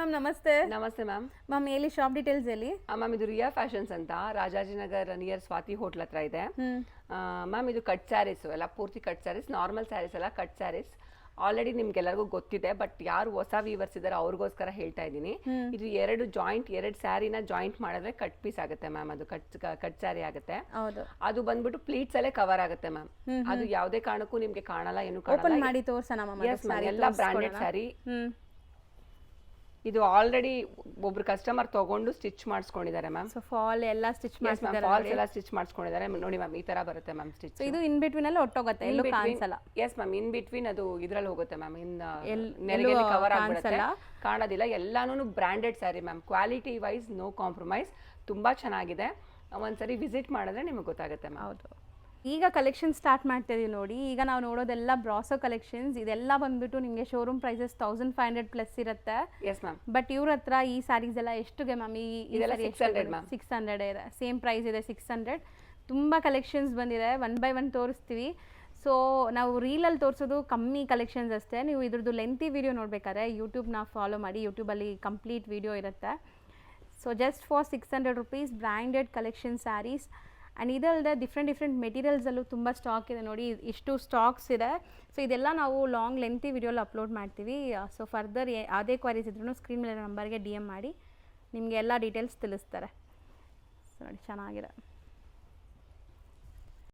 Ma'am, ನಮಸ್ತೆ. ನಮಸ್ತೆ ma'am. Ma'am, ಎಲ್ಲಿ ಶಾಪ್ ಡೀಟೇಲ್ಸ್ ಎಲ್ಲಿ? ಮ್ಯಾಮ್, ಇದು ರಿಯಾ ಫ್ಯಾಷನ್ಸ್ ಅಂತ ರಾಜಾಜಿನಗರ್ ನಿಯರ್ ಸ್ವಾತಿ ಹೋಟ್ಲ್ ಹತ್ರ ಇದೆ. ಮ್ಯಾಮ್, ಇದು ಕಟ್ ಸ್ಯಾರೀಸ್ ಎಲ್ಲ ಪೂರ್ತಿ ಕಟ್ ಸ್ಯಾರೀಸ್, ನಾರ್ಮಲ್ ಸ್ಯಾರೀಸ್ ಎಲ್ಲ ಕಟ್ ಸ್ಯಾರೀಸ್. ಆಲ್ರೆಡಿ ನಿಮ್ಗೆಲ್ಲರಿಗೂ ಗೊತ್ತಿದೆ, ಬಟ್ ಯಾರು ಹೊಸ ವೀವರ್ಸ್ ಇದಾರೆ ಅವ್ರಿಗೋಸ್ಕರ ಹೇಳ್ತಾ ಇದ್ದೀನಿ. ಇದು ಎರಡು ಸ್ಯಾರಿನ ಜಾಯಿಂಟ್ ಮಾಡಿದ್ರೆ ಕಟ್ ಪೀಸ್ ಆಗುತ್ತೆ ಮ್ಯಾಮ್. ಅದು ಕಟ್ ಸ್ಯಾರಿ ಆಗುತ್ತೆ. ಅದು ಬಂದ್ಬಿಟ್ಟು ಪ್ಲೀಟ್ಸ್ ಅಲ್ಲೇ ಕವರ್ ಆಗುತ್ತೆ ಮ್ಯಾಮ್. ಅದು ಯಾವುದೇ ಕಾರಣಕ್ಕೂ ನಿಮ್ಗೆ ಕಾಣಲ್ಲ, ಏನು ಕಾಣಲ್ಲ. ಎಲ್ಲ ಬ್ರಾಂಡೆಡ್ ಸ್ಯಾರಿ. ಇದು ಆಲ್ರೆಡಿ ಒಬ್ರು ಕಸ್ಟಮರ್ ತಗೊಂಡು ಸ್ಟಿಚ್ ಮಾಡಿಸ್ಕೊಂಡಿದ್ದಾರೆ ಮ್ಯಾಮ್. ಫಾಲ್ ಎಲ್ಲ ಸ್ಟಿಚ್ ಮಾಡಿಸಿದ್ದಾರೆ. ಫಾಲ್ಸ್ ಎಲ್ಲ ಸ್ಟಿಚ್ ಮಾಡಿಸ್ಕೊಂಡಿದ್ದಾರೆ ನೋಡಿ ಮ್ಯಾಮ್. ಈ ತರ ಬರುತ್ತೆ ಮ್ಯಾಮ್ ಸ್ಟಿಚ್. ಇದು ಇನ್ ಬಿಟ್ವೀನ್ ಅಲ್ಲಿ ಒಟ್ಟೋಗುತ್ತೆ, ಎಲ್ಲೂ ಕಾಣಿಸಲ್ಲ. ಎಸ್ ಮ್ಯಾಮ್, ಇನ್ ಬಿಟ್ವೀನ್ ಅದು ಇದ್ರಲ್ಲಿ ಹೋಗುತ್ತೆ ಮ್ಯಾಮ್. ನೆರಿಗೆ ಕವರ್ ಆಗ್ಬಿಡುತ್ತೆ, ಕಾಣೋದಿಲ್ಲ. ಎಲ್ಲಾನು branded sari ma'am. Quality wise no compromise. ತುಂಬಾ ಚೆನ್ನಾಗಿದೆ. ಒಂದ್ಸರಿ ವಿಸಿಟ್ ಮಾಡಿದ್ರೆ ನಿಮಗೆ ಗೊತ್ತಾಗುತ್ತೆ ಮ್ಯಾಮ್. ಹೌದು. ಈಗ ಕಲೆಕ್ಷನ್ ಸ್ಟಾರ್ಟ್ ಮಾಡ್ತಾ ಇದೀವಿ ನೋಡಿ. ಈಗ ನಾವು ನೋಡೋದೆಲ್ಲ ಬ್ರಾಸೋ ಕಲೆಕ್ಷನ್ಸ್. ಇದೆಲ್ಲ ಬಂದ್ಬಿಟ್ಟು ನಿಮಗೆ ಶೋರೂಮ್ ಪ್ರೈಸಸ್ 1500 ಪ್ಲಸ್ ಇರುತ್ತೆ. Yes ma'am. ಬಟ್ ಇವ್ರ ಹತ್ರ ಈ ಸ್ಯಾರೀಸ್ ಎಲ್ಲ ಎಷ್ಟುಗೆ ಮ್ಯಾಮ್? ಈ 600 ಇದೆ. ಸೇಮ್ ಪ್ರೈಸ್ ಇದೆ 600. ತುಂಬ ಕಲೆಕ್ಷನ್ಸ್ ಬಂದಿದೆ. 1 by 1 ತೋರಿಸ್ತೀವಿ. ಸೊ ನಾವು ರೀಲಲ್ಲಿ ತೋರಿಸೋದು ಕಮ್ಮಿ ಕಲೆಕ್ಷನ್ಸ್ ಅಷ್ಟೇ. ನೀವು ಇದ್ರದ್ದು ಲೆಂತಿ ವಿಡಿಯೋ ನೋಡಬೇಕಾದ್ರೆ ಯೂಟ್ಯೂಬ್ನ ಫಾಲೋ ಮಾಡಿ. ಯೂಟ್ಯೂಬಲ್ಲಿ ಕಂಪ್ಲೀಟ್ ವಿಡಿಯೋ ಇರುತ್ತೆ. So just for 600 rupees branded collection saris. And ಇದಲ್ಲದೆ ಡಿಫ್ರೆಂಟ್ ಮೆಟೀರಿಯಲ್ಸಲ್ಲೂ ತುಂಬ ಸ್ಟಾಕ್ ಇದೆ ನೋಡಿ. ಇಷ್ಟು ಸ್ಟಾಕ್ಸ್ ಇದೆ. ಸೊ ಇದೆಲ್ಲ ನಾವು ಲಾಂಗ್ ಲೆಂತಿ ವಿಡಿಯೋಲಿ ಅಪ್ಲೋಡ್ ಮಾಡ್ತೀವಿ. ಸೊ ಫರ್ದರ್ ಯಾವುದೇ ಕ್ವೈರೀಸ್ ಇದ್ರೂ ಸ್ಕ್ರೀನ್ ಮೇಲೆ ನಂಬರ್ಗೆ DM ಮಾಡಿ, ನಿಮಗೆ ಎಲ್ಲ ಡೀಟೇಲ್ಸ್ ತಿಳಿಸ್ತಾರೆ. ಸೊ ನೋಡಿ, ಚೆನ್ನಾಗಿದೆ.